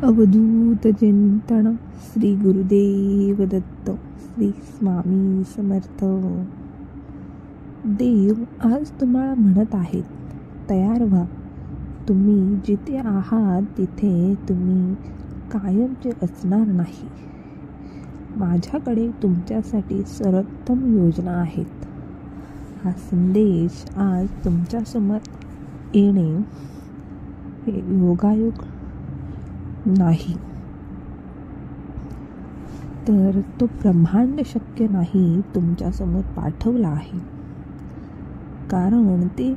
अवधूत चिंतन श्री गुरुदेव दत्त श्री स्वामी समर्थ. देव आज तुम्हाला म्हणत आहेत, तयार व्हा. तुम्ही जिथे आहात तिथे तुम्ही कायमचे असणार नाही. माझ्याकडे तुमच्यासाठी सर्वोत्तम योजना आहेत. हा संदेश आज तुमच्यासमोर येणे हे योगायोग नाही, तर तो ब्रह्मांड शक्य नाही तुमच्यासमोर पाठवला आहे. कारण ते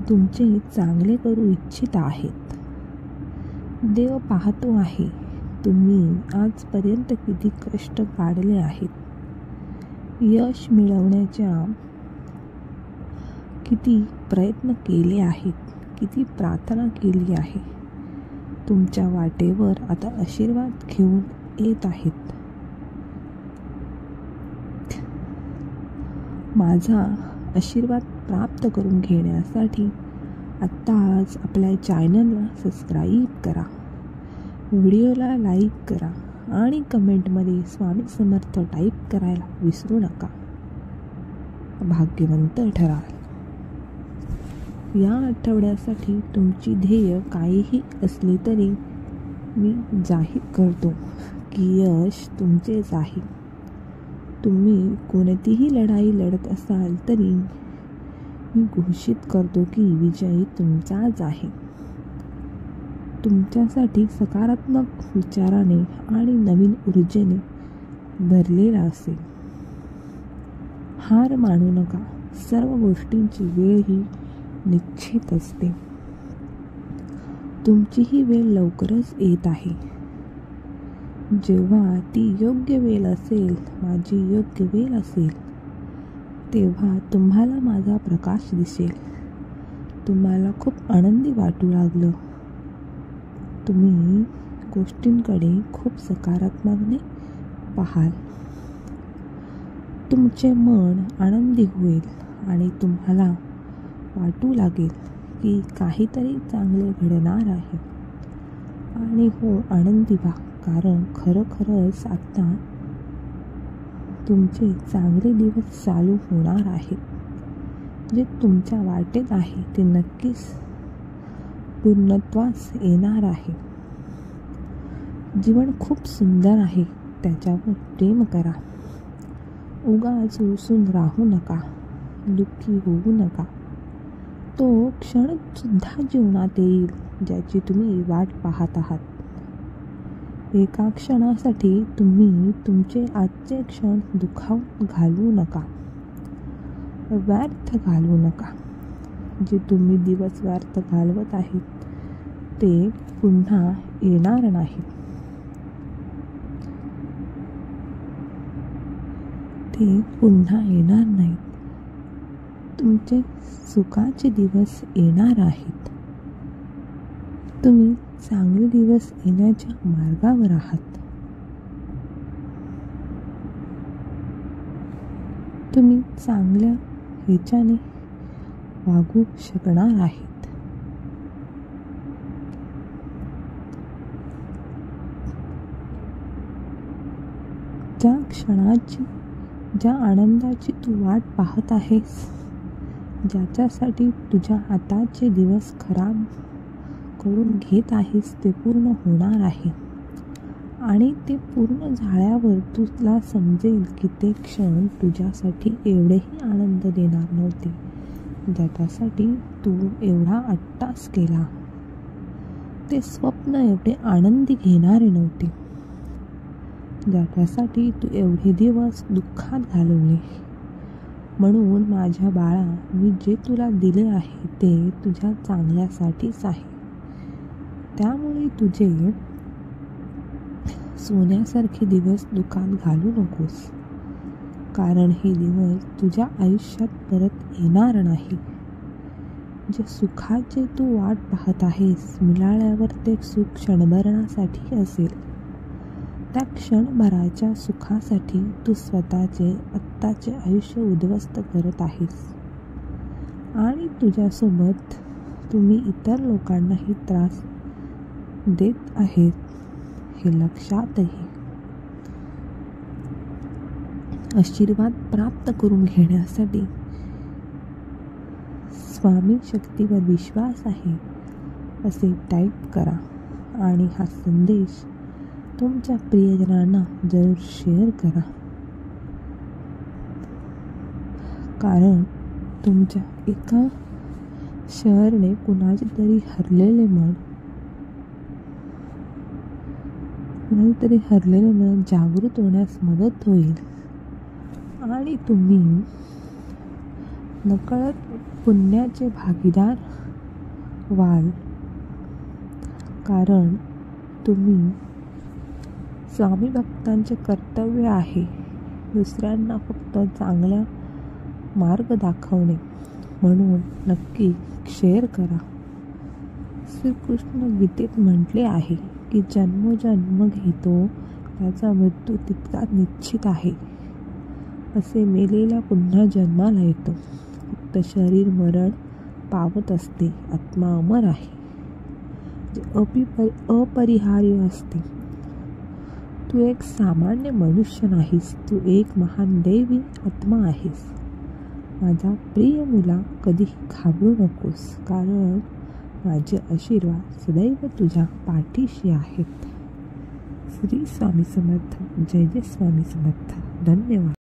तुमचे चांगले करू इच्छित आहेत. देव पाहतो आहे तुम्ही आजपर्यंत किती कष्ट काढले आहेत. यश मिळवण्याच्या किती प्रयत्न केले आहेत, किती प्रार्थना केली आहे. तुमच्या वाटेवर आता आशीर्वाद घेऊन येत आहेत. माझा आशीर्वाद प्राप्त करून घेण्यासाठी आत्ताच आपल्या चॅनलला सबस्क्राईब करा, व्हिडिओला लाईक करा आणि कमेंटमध्ये स्वामी समर्थ टाईप करायला विसरू नका. भाग्यवंत ठराल. या आठवड्यासाठी तुमची ध्येय काहीही असली तरी मी जाहीर करतो की यश तुमचेच आहे. तुम्ही कोणतीही लढाई लढत असाल तरी मी घोषित करतो की विजय तुमचाच आहे. तुमच्यासाठी सकारात्मक विचाराने आणि नवीन ऊर्जेने भरलेला असेल. हार मानू नका. सर्व गोष्टींची वेळ ही निश्चित असते. तुमची ही वेळ लवकरच येत आहे. जेव्हा ती योग्य वेळ असेल, माझी योग्य वेळ असेल, तेव्हा तुम्हाला माझा प्रकाश दिसेल. तुम्हाला खूप आनंदी वाटू लागलं. तुम्ही गोष्टींकडे खूप सकारात्मकने पाहाल. तुमचे मन आनंदी होईल आणि तुम्हाला वाटू लागेल की काहीतरी चांगले घडणार आहे. आणि हो, आनंदी व्हा, कारण खरोखरच आता तुमचे चांगले दिवस चालू होणार आहेत. जे तुमच्या वाटेत आहे ते नक्कीच पूर्णत्वास येणार आहे. जीवन खूप सुंदर आहे, त्याच्यावर प्रेम करा. उगाच रुसून राहू नका, दुःखी होऊ नका. तो क्षण सुद्धा जीवनात येईल ज्याची तुम्ही वाट पाहत आहात. एका क्षणासाठी तुम्ही तुमचे आजचे क्षण दुखावून घालवू नका, व्यर्थ घालवू नका. जे तुम्ही दिवस व्यर्थ घालवत आहेत ते पुन्हा येणार नाही. ते पुन्हा येणार नाहीत. तुमचे सुखाचे दिवस येणार आहेत. तुम्ही चांगले दिवस येण्याच्या मार्गावर आहात. तुम्ही चांगल्या ह्याच्याने वागू शकणार आहेत. ज्या क्षणाची, ज्या आनंदाची तू वाट पाहत आहेस, ज्याच्यासाठी तुझ्या हाताचे दिवस खराब करून घेत आहेस, ते पूर्ण होणार आहे. आणि ते पूर्ण झाल्यावर तुला समजेल की ते क्षण तुझ्यासाठी एवढेही आनंद देणार नव्हते, ज्याच्यासाठी तू एवढा अट्टास केला. ते स्वप्न एवढे आनंदी घेणारे नव्हते, ज्याच्यासाठी तू एवढे दिवस दुःखात घालवले. म्हणून माझ्या बाळा, मी जे तुला दिले आहे ते तुझ्या चांगल्यासाठीच आहे. त्यामुळे तुझे सोन्यासारखे दिवस दुःखात घालू नकोस, कारण हे दिवस तुझ्या आयुष्यात परत येणार नाही. जे सुखाचे तू वाट पाहत आहेस, मिळाल्यावर ते सुख क्षणभरासाठी असेल. त्या क्षणभराच्या सुखासाठी तू स्वतःचे आत्ताचे आयुष्य उद्ध्वस्त करत आहेस. आणि तुझ्यासोबत तुम्ही इतर लोकांनाही त्रास देत आहेत हे लक्षात घे. आशीर्वाद प्राप्त करून घेण्यासाठी स्वामी शक्तीवर विश्वास आहे असे टाईप करा आणि हा संदेश तुमच्या प्रियजनांना जरूर शेअर करा. कारण तुमच्या एका शेअरने कुणाचे तरी हरलेले मन जागृत होण्यास मदत होईल आणि तुम्ही नकळत पुण्याचे भागीदार व्हाल. कारण तुम्ही स्वामी भक्तांचे कर्तव्य आहे दुसऱ्यांना फक्त चांगला मार्ग दाखवणे, म्हणून नक्की शेअर करा. श्रीकृष्ण गीतेत म्हटले आहे की जन्मोजन्म घेतो त्याचा मृत्यू तितका निश्चित आहे. असे मेलेला पुन्हा जन्माला येतो, फक्त शरीर मरण पावत असते. आत्मा अमर आहे जे अपरिहार्य असते. तू एक सामान्य मनुष्य नाहीस, तू एक महान दैवी आत्मा आहेस. माझा प्रिय मुला, कधीही घाबरू नकोस, कारण माझे आशीर्वाद सदैव तुझ्या पाठीशी आहेत. श्री स्वामी समर्थ. जय जय स्वामी समर्थ. धन्यवाद.